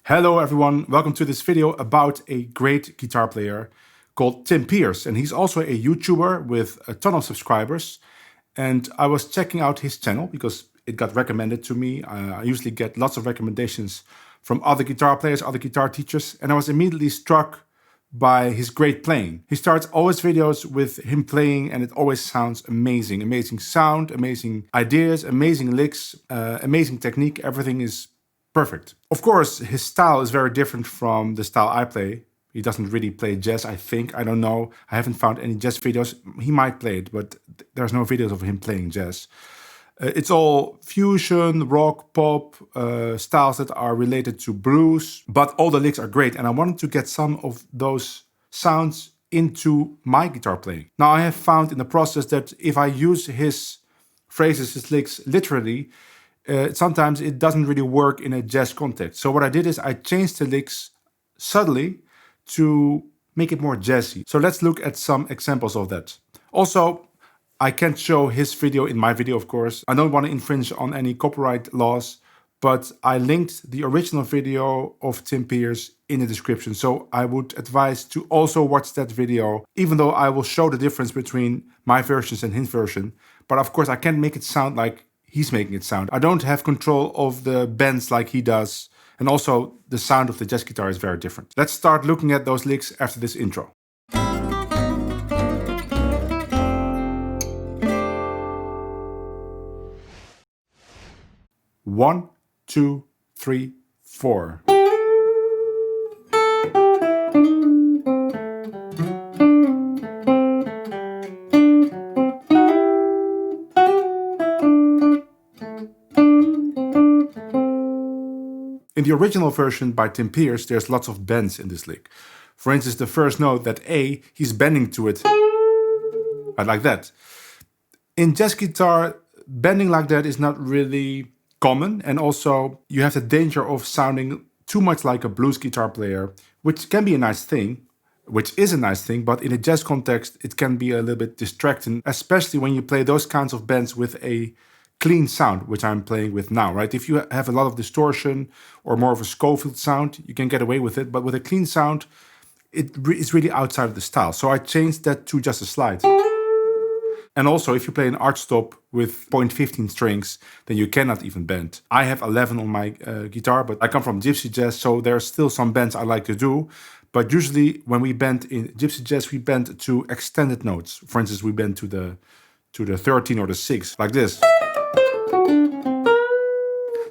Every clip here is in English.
Hello everyone, welcome to this video about a great guitar player called Tim Pierce. And he's also a YouTuber with a ton of subscribers. And I was checking out his channel because it got recommended to me. I usually get lots of recommendations from other guitar players, other guitar teachers. And I was immediately struck by his great playing. He starts all his videos with him playing and it always sounds amazing. Amazing sound, amazing ideas, amazing licks, amazing technique. Everything is perfect. Of course, his style is very different from the style I play. He doesn't really play jazz, I think. I don't know. I haven't found any jazz videos. He might play it, but there's no videos of him playing jazz. It's all fusion, rock, pop, styles that are related to blues, but all the licks are great. And I wanted to get some of those sounds into my guitar playing. Now, I have found in the process that if I use his phrases, his licks literally, sometimes it doesn't really work in a jazz context. So what I did is I changed the licks subtly to make it more jazzy. So let's look at some examples of that. Also, I can't show his video in my video, of course. I don't want to infringe on any copyright laws, but I linked the original video of Tim Pierce in the description. So I would advise to also watch that video, even though I will show the difference between my versions and his version. But of course, I can't make it sound like he's making it sound. I don't have control of the bends like he does. And also the sound of the jazz guitar is very different. Let's start looking at those licks after this intro. 1, 2, 3, 4. In the original version by Tim Pierce, there's lots of bends in this lick. For instance, the first note, that A, he's bending to it like that. In jazz guitar, bending like that is not really common, and also you have the danger of sounding too much like a blues guitar player, which can be a nice thing, but in a jazz context it can be a little bit distracting, especially when you play those kinds of bends with a clean sound, which I'm playing with now, right? If you have a lot of distortion or more of a Schofield sound, you can get away with it, but with a clean sound, it's really outside of the style. So I changed that to just a slide. And also, if you play an arch stop with 0.15 strings, then you cannot even bend. I have 11 on my guitar, but I come from gypsy jazz, so there's still some bends I like to do. But usually when we bend in gypsy jazz, we bend to extended notes. For instance, we bend to the 13 or the 6, like this.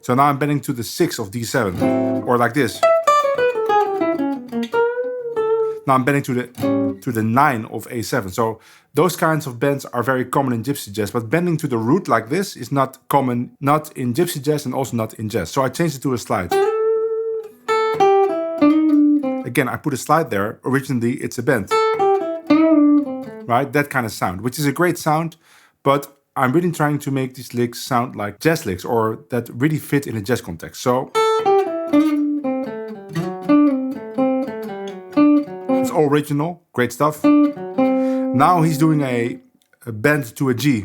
So now I'm bending to the 6 of D7, or like this. Now I'm bending to the 9 of A7. So those kinds of bends are very common in gypsy jazz, but bending to the root like this is not common, not in gypsy jazz and also not in jazz. So I changed it to a slide. Again, I put a slide there. Originally, it's a bend. Right? That kind of sound, which is a great sound, but I'm really trying to make these licks sound like jazz licks or that really fit in a jazz context. So it's all original, great stuff. Now he's doing a bend to a G,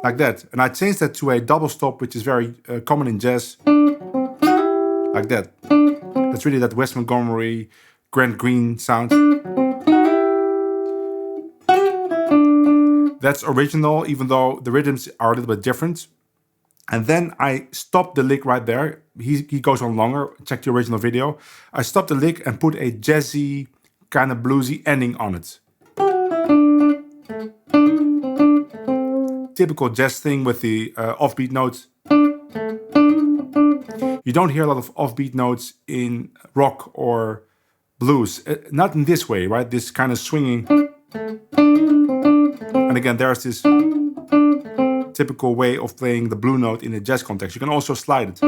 like that. And I changed that to a double stop, which is very common in jazz, like that. That's really that Wes Montgomery, Grant Green sound. That's original, even though the rhythms are a little bit different. And then I stopped the lick right there. He goes on longer. Check the original video. I stopped the lick and put a jazzy, kind of bluesy ending on it. Typical jazz thing with the offbeat notes. You don't hear a lot of offbeat notes in rock or blues. Not in this way, right? This kind of swinging. And again, there's this typical way of playing the blue note in a jazz context. You can also slide it.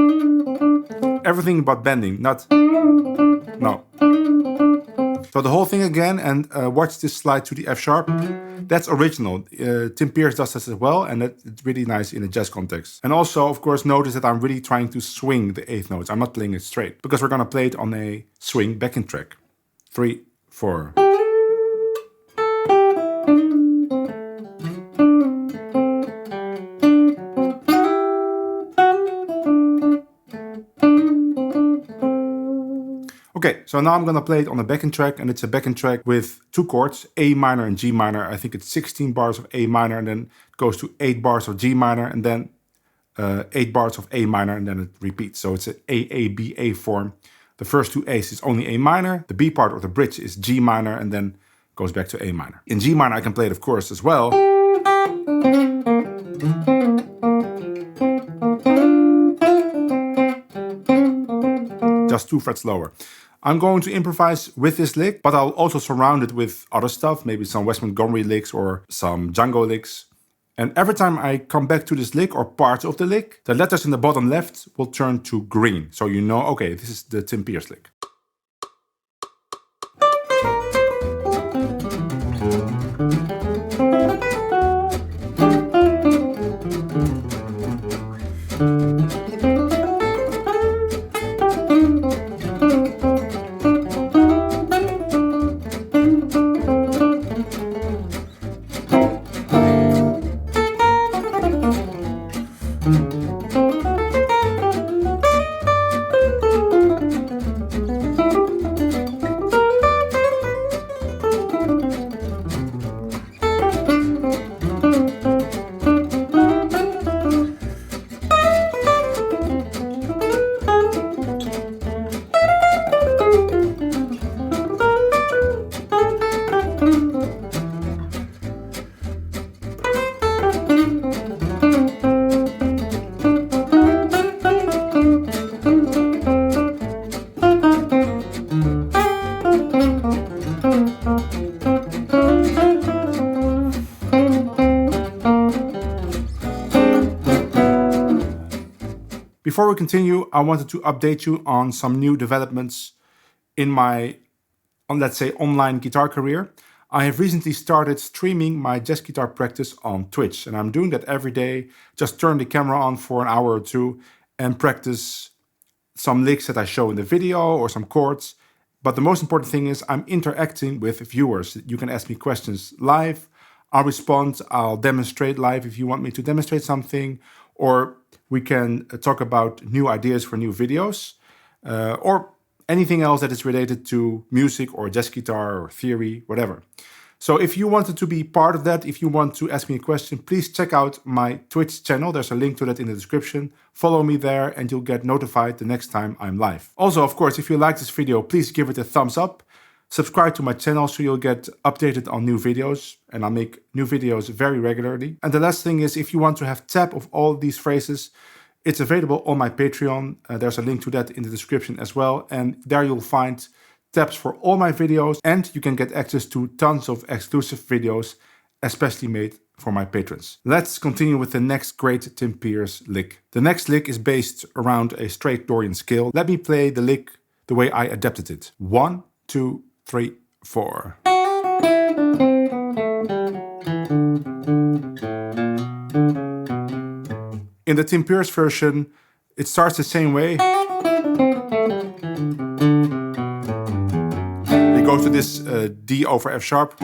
Everything but bending, not... No. So the whole thing again, and watch this slide to the F sharp. That's original. Tim Pierce does this as well, and it's really nice in a jazz context. And also, of course, notice that I'm really trying to swing the eighth notes. I'm not playing it straight, because we're gonna play it on a swing backing track. 3, 4. Okay, so now I'm gonna play it on a backing track, and it's a backing track with 2 chords, A minor and G minor. I think it's 16 bars of A minor, and then it goes to 8 bars of G minor, and then 8 bars of A minor, and then it repeats. So it's an A form. The first 2 A's is only A minor. The B part of the bridge is G minor, and then goes back to A minor. In G minor, I can play it, of course, as well. Just 2 frets lower. I'm going to improvise with this lick, but I'll also surround it with other stuff, maybe some Wes Montgomery licks or some Django licks. And every time I come back to this lick or parts of the lick, the letters in the bottom left will turn to green. So you know, okay, this is the Tim Peerless lick. Before we continue, I wanted to update you on some new developments in my, let's say, online guitar career. I have recently started streaming my jazz guitar practice on Twitch, and I'm doing that every day. Just turn the camera on for an hour or two and practice some licks that I show in the video or some chords. But the most important thing is I'm interacting with viewers. You can ask me questions live. I'll respond. I'll demonstrate live if you want me to demonstrate something, or we can talk about new ideas for new videos, or anything else that is related to music or jazz guitar or theory, whatever. So if you wanted to be part of that, if you want to ask me a question, please check out my Twitch channel. There's a link to that in the description. Follow me there and you'll get notified the next time I'm live. Also, of course, if you like this video, please give it a thumbs up. Subscribe to my channel so you'll get updated on new videos, and I'll make new videos very regularly. And the last thing is, if you want to have tab of all these phrases, it's available on my Patreon. There's a link to that in the description as well. And there you'll find tabs for all my videos, and you can get access to tons of exclusive videos, especially made for my patrons. Let's continue with the next great Tim Peerless lick. The next lick is based around a straight Dorian scale. Let me play the lick the way I adapted it. 1, 2, 3, 4. In the Tim Peerless version, it starts the same way. It goes to this D over F sharp.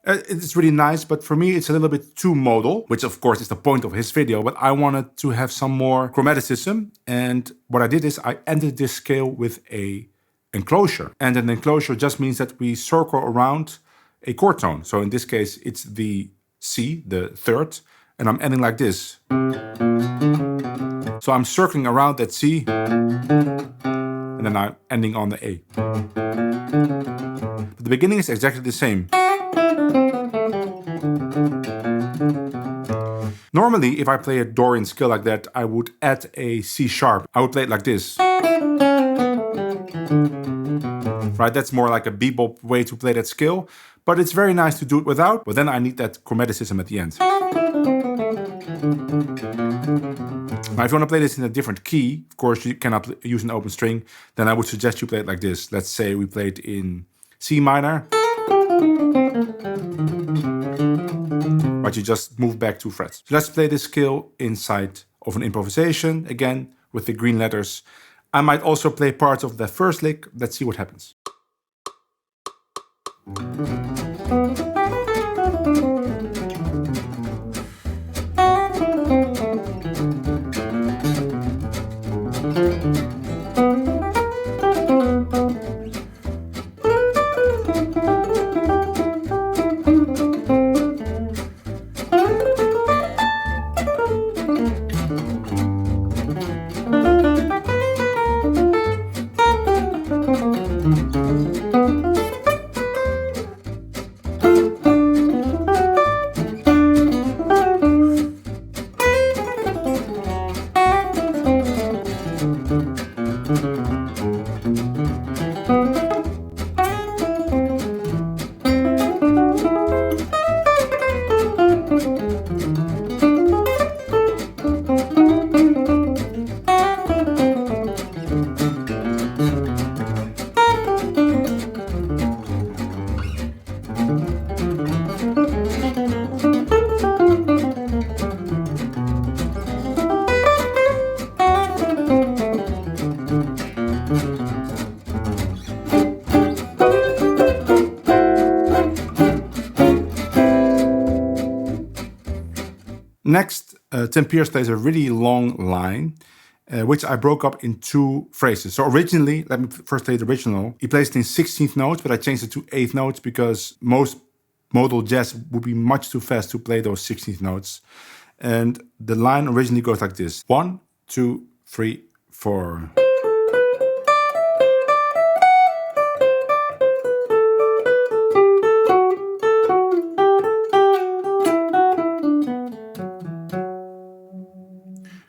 It's really nice, but for me it's a little bit too modal, which of course is the point of his video, but I wanted to have some more chromaticism. And what I did is I ended this scale with a enclosure. And an enclosure just means that we circle around a chord tone. So in this case, it's the C, the third, and I'm ending like this. So I'm circling around that C, and then I'm ending on the A. But the beginning is exactly the same. Normally, if I play a Dorian scale like that, I would add a C sharp. I would play it like this. Right, that's more like a BeBop way to play that scale, but it's very nice to do it without, but then I need that chromaticism at the end. Now, if you want to play this in a different key, of course you cannot use an open string, then I would suggest you play it like this. Let's say we play it in C minor, but you just move back 2 frets. So let's play this scale inside of an improvisation, again with the green letters. I might also play parts of the first lick. Let's see what happens. Next, Tim Pierce plays a really long line, which I broke up in 2 phrases. So originally, let me first play the original. He plays it in 16th notes, but I changed it to 8th notes because most modal jazz would be much too fast to play those 16th notes. And the line originally goes like this: 1, 2, 3, 4.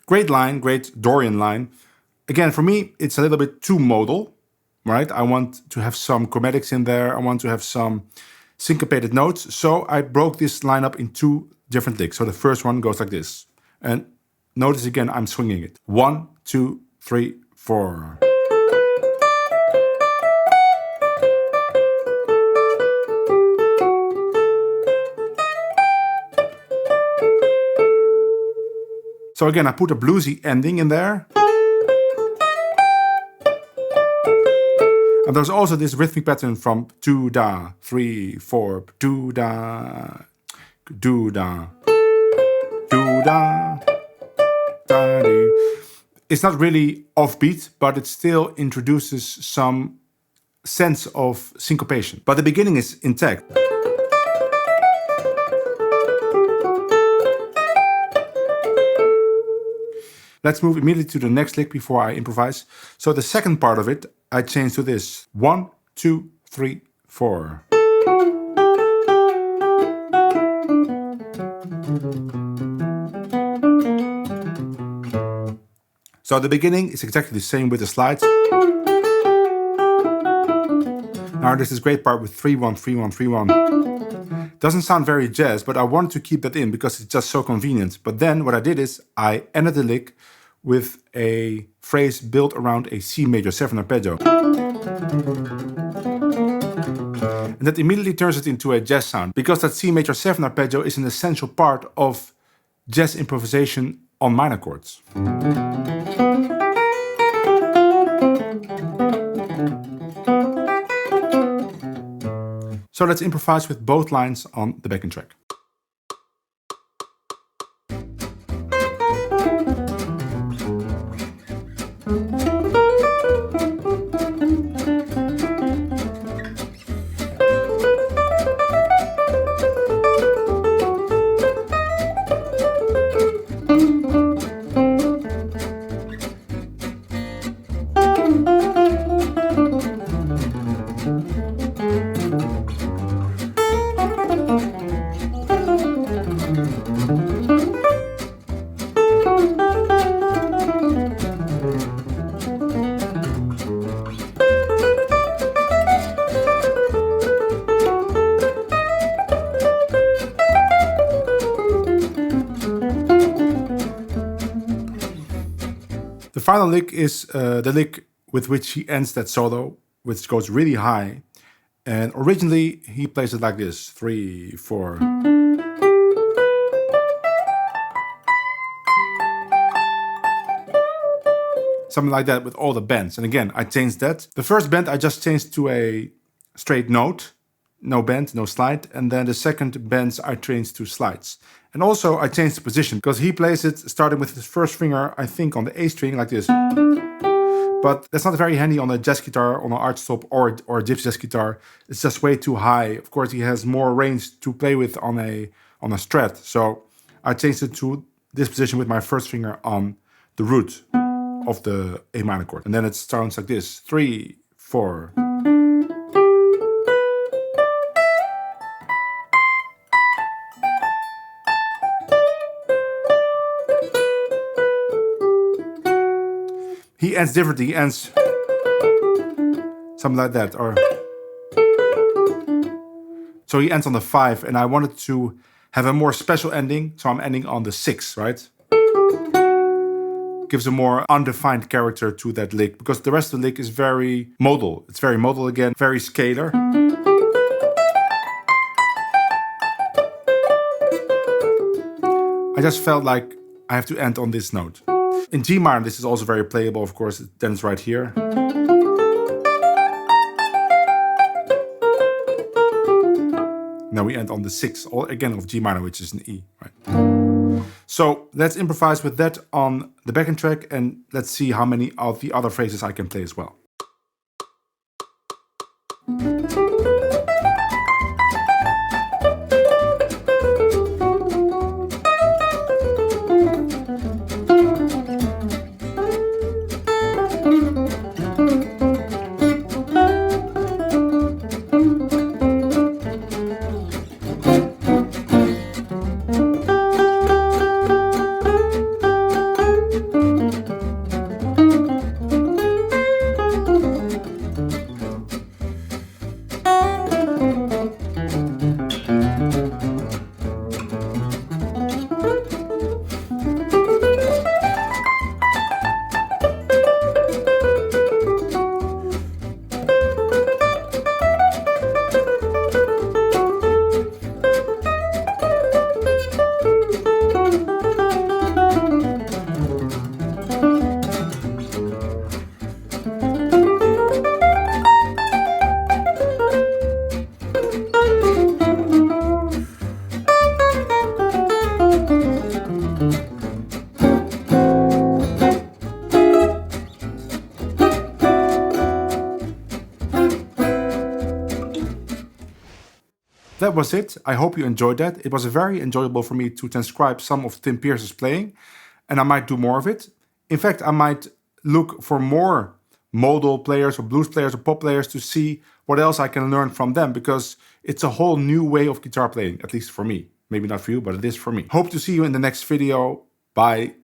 Great line, great Dorian line. Again, for me, it's a little bit too modal, right? I want to have some chromatics in there. I want to have some syncopated notes. So I broke this line up in 2 different licks. So the first one goes like this. And notice again, I'm swinging it. 1, 2, 3, 4. So again, I put a bluesy ending in there. And there's also this rhythmic pattern from 2 da, 3, 4, 2 da, 2 da, 2 da, da dee. It's not really offbeat, but it still introduces some sense of syncopation. But the beginning is intact. Let's move immediately to the next lick before I improvise. So the second part of it, I change to this. 1, 2, 3, 4. So the beginning is exactly the same with the slides. Now there's this great part with 3, 1, 3, 1, 3, 1. Doesn't sound very jazz, but I wanted to keep that in because it's just so convenient. But then what I did is I ended the lick with a phrase built around a C major 7 arpeggio. And that immediately turns it into a jazz sound, because that C major 7 arpeggio is an essential part of jazz improvisation on minor chords. So let's improvise with both lines on the backing track. The final lick is the lick with which he ends that solo, which goes really high. And originally he plays it like this: 3, 4. Something like that with all the bends. And again, I changed that. The first bend I just changed to a straight note. No bend, no slide. And then the second bends I changed to slides. And also I changed the position because he plays it starting with his first finger, I think, on the A string like this. But that's not very handy on a jazz guitar, on an archtop or a gypsy jazz guitar. It's just way too high. Of course, he has more range to play with on a strat. So I changed it to this position with my first finger on the root of the A minor chord. And then it sounds like this: 3, 4. He ends differently. He ends something like that, or so he ends on the 5, and I wanted to have a more special ending, so I'm ending on the 6, right? Gives a more undefined character to that lick, because the rest of the lick is very modal. It's very modal again, very scalar. I just felt like I have to end on this note. In G minor, this is also very playable, of course, then it's right here. Now we end on the 6, again of G minor, which is an E, right? So let's improvise with that on the backing track, and let's see how many of the other phrases I can play as well. That was it. I hope you enjoyed that. It was very enjoyable for me to transcribe some of Tim Pierce's playing, and I might do more of it. In fact, I might look for more modal players or blues players or pop players to see what else I can learn from them, because it's a whole new way of guitar playing, at least for me. Maybe not for you, but it is for me. Hope to see you in the next video. Bye.